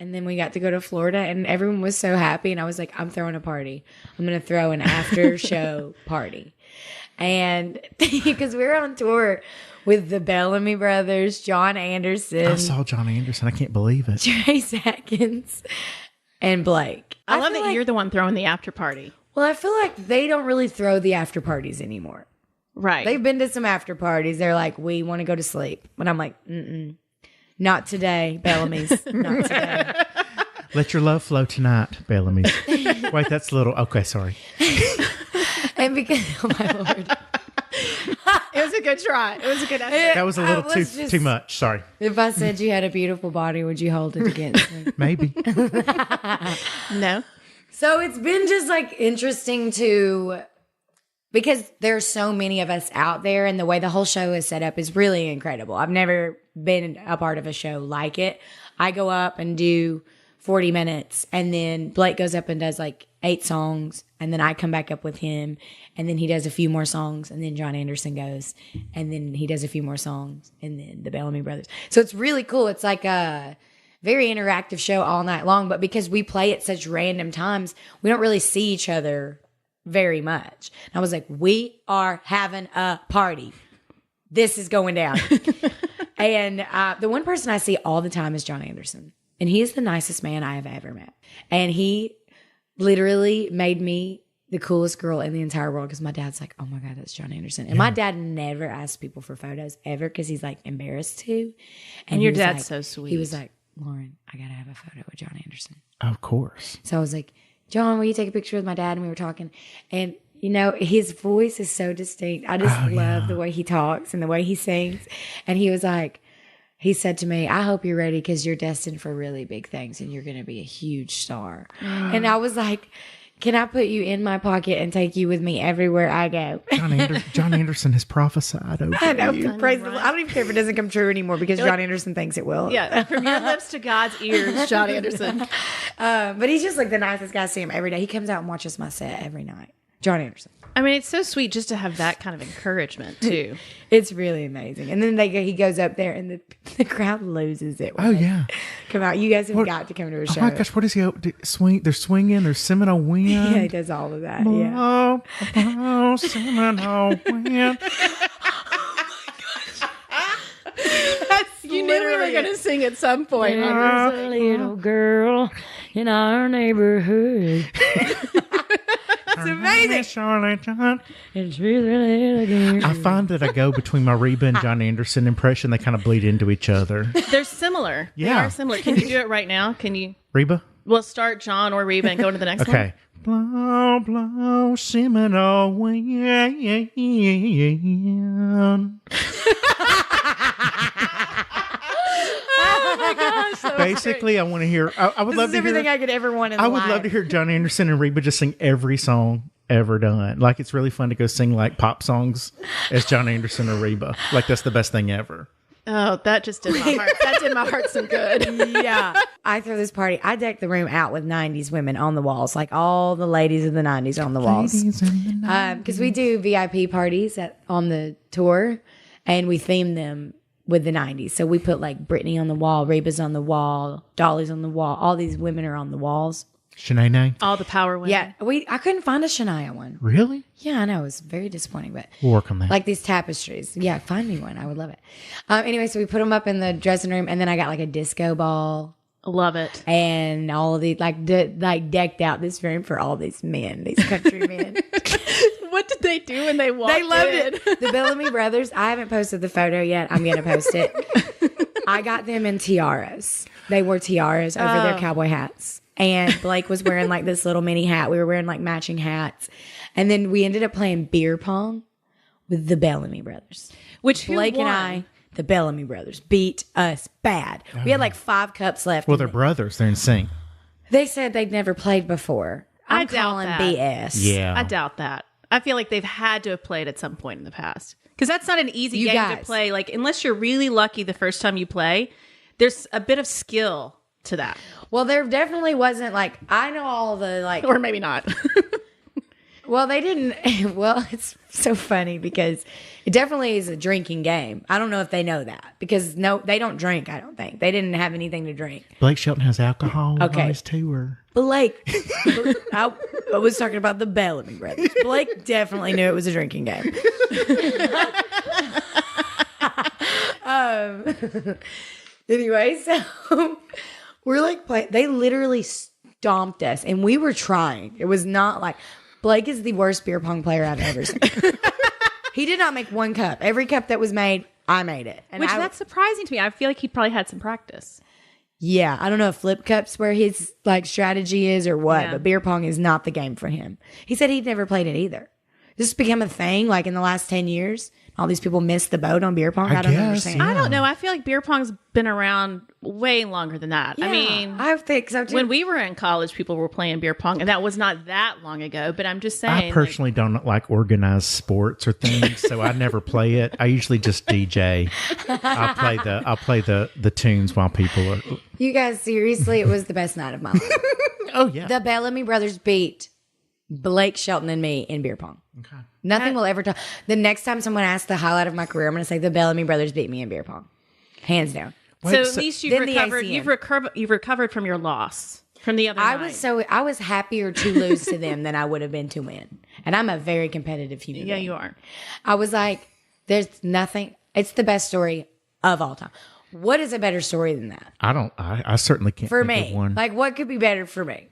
And then we got to go to Florida and everyone was so happy. And I was like, I'm throwing a party. I'm going to throw an after show party. And because we were on tour with the Bellamy brothers, John Anderson. I saw John Anderson. I can't believe it. Trace Atkins and Blake. I love that you're the one throwing the after party. Well, I feel like they don't really throw the after parties anymore. Right. They've been to some after parties. They're like, we want to go to sleep. But I'm like, not today, Bellamy's. Not today. Let your love flow tonight, Bellamy. Wait, that's a little... Okay, sorry. And because, oh my Lord. It was a good try. It was a good effort. That was a little too much. Sorry. If I said you had a beautiful body, would you hold it against me? Maybe. No. So it's been just like interesting because there's so many of us out there and the way the whole show is set up is really incredible. I've never been a part of a show like it. I go up and do 40 minutes and then Blake goes up and does like 8 songs and then I come back up with him and then he does a few more songs and then John Anderson goes and then he does a few more songs and then the Bellamy brothers. So it's really cool. It's like a very interactive show all night long, but because we play at such random times, we don't really see each other very much. And I was like, we are having a party. This is going down. And the one person I see all the time is John Anderson. And he is the nicest man I have ever met. And he literally made me the coolest girl in the entire world because my dad's like, oh my God, that's John Anderson. And my dad never asks people for photos ever because he's like embarrassed to. And your dad's like, so sweet. He was like, Lauren, I got to have a photo with John Anderson. Of course. So I was like, John, will you take a picture with my dad? And we were talking. And, you know, his voice is so distinct. I just love the way he talks and the way he sings. And he was like, he said to me, I hope you're ready because you're destined for really big things and you're going to be a huge star. And I was like, can I put you in my pocket and take you with me everywhere I go? John Anderson has prophesied over I know, you. praise the Lord. I don't even care if it doesn't come true anymore because John Anderson thinks it will. Yeah, from your lips to God's ears, John Anderson. But he's just like the nicest guy. I see him every day. He comes out and watches my set every night. John Anderson. I mean, it's so sweet just to have that kind of encouragement, too. It's really amazing. And then he goes up there and the crowd loses it. Oh, yeah. Come out. You guys have got to come to a show. Oh, my gosh. What is he? Swing? They're swinging. They're Seminole wind. Yeah, he does all of that. Yeah. Oh, Seminole wind. You knew we were going to sing at some point. There's a little girl in our neighborhood. It's amazing. It's really I find that I go between my Reba and John Anderson impression. They kind of bleed into each other. They're similar. Yeah. They are similar. Can you do it right now? Can you? Reba? We'll start John or Reba and go to the next one. Okay. Blow, blow, Seminole wind. Oh my gosh. Basically, I want to hear. I would love to hear everything I could ever want in I life. would love to hear John Anderson and Reba just sing every song ever done. Like, it's really fun to go sing like pop songs as John Anderson or Reba. Like, that's the best thing ever. Oh, that just did my heart. That did my heart some good. Yeah. I throw this party. I deck the room out with 90s women on the walls, like all the ladies of the 90s on the walls. Because we do VIP parties on the tour, and we theme them with the 90s. So we put like Britney on the wall, Reba's on the wall, Dolly's on the wall. All these women are on the walls. Shanae? All the power women. Yeah. I couldn't find a Shania one. Really? Yeah, I know. It was very disappointing, but We'll work on that. like these tapestries. Yeah, find me one. I would love it. Anyway, so we put them up in the dressing room, and then I got like a disco ball. Love it. And all of these, like decked out this room for all these men, these country men. What did they do when they walked in? They loved it. The Bellamy brothers, I haven't posted the photo yet. I'm going to post it. I got them in tiaras. They wore tiaras over their cowboy hats. And Blake was wearing like this little mini hat. We were wearing like matching hats. And then we ended up playing beer pong with the Bellamy brothers. Which Blake and I, the Bellamy brothers, beat us bad. We had like 5 cups left. Well, they're brothers. They're in sync. They said they'd never played before. I'm doubt calling that. BS. Yeah. I doubt that. I feel like they've had to have played at some point in the past. Because that's not an easy You game guys. to play. Like, unless you're really lucky the first time you play, there's a bit of skill to that. Well, there definitely wasn't like, I know all the like, Or maybe not. Well, they didn't. Well, it's so funny because it definitely is a drinking game. I don't know if they know that because no, they don't drink. I don't think they didn't have anything to drink. Blake Shelton has alcohol Okay. on his tour. Blake, I was talking about the Bellamy brothers. Blake definitely knew it was a drinking game. Anyway, so we're like playing. They literally stomped us, and we were trying. It was not like Blake is the worst beer pong player I've ever seen. He did not make one cup. Every cup that was made, I made it. And That's surprising to me. I feel like he probably had some practice. Yeah, I don't know if flip cups where his like strategy is or what, Yeah. but beer pong is not the game for him. He said he'd never played it either. This has become a thing like in the last 10 years. All these people missed the boat on beer pong. I I don't guess, understand. yeah. I don't know. I feel like beer pong's been around way longer than that. I mean, I think so too. when we were in college, people were playing beer pong, and that was not that long ago. But I'm just saying, I personally don't like organized sports or things, so I never play it. I usually just DJ. I'll play the tunes while people are. You guys, seriously, it was the best night of my life. Oh yeah. The Bellamy brothers beat Blake Shelton and me in beer pong. Okay. Nothing will ever talk. The next time someone asks the highlight of my career, I'm going to say the Bellamy brothers beat me in beer pong. Hands down. so at least you've then the recovered. ACM. You've recovered from your loss from the other I night. I was happier to lose to them than I would have been to win. And I'm a very competitive human Yeah, being. you are. I was like, there's nothing. It's the best story of all time. What is a better story than that? I certainly can't For think me. of one. Like, what could be better for me?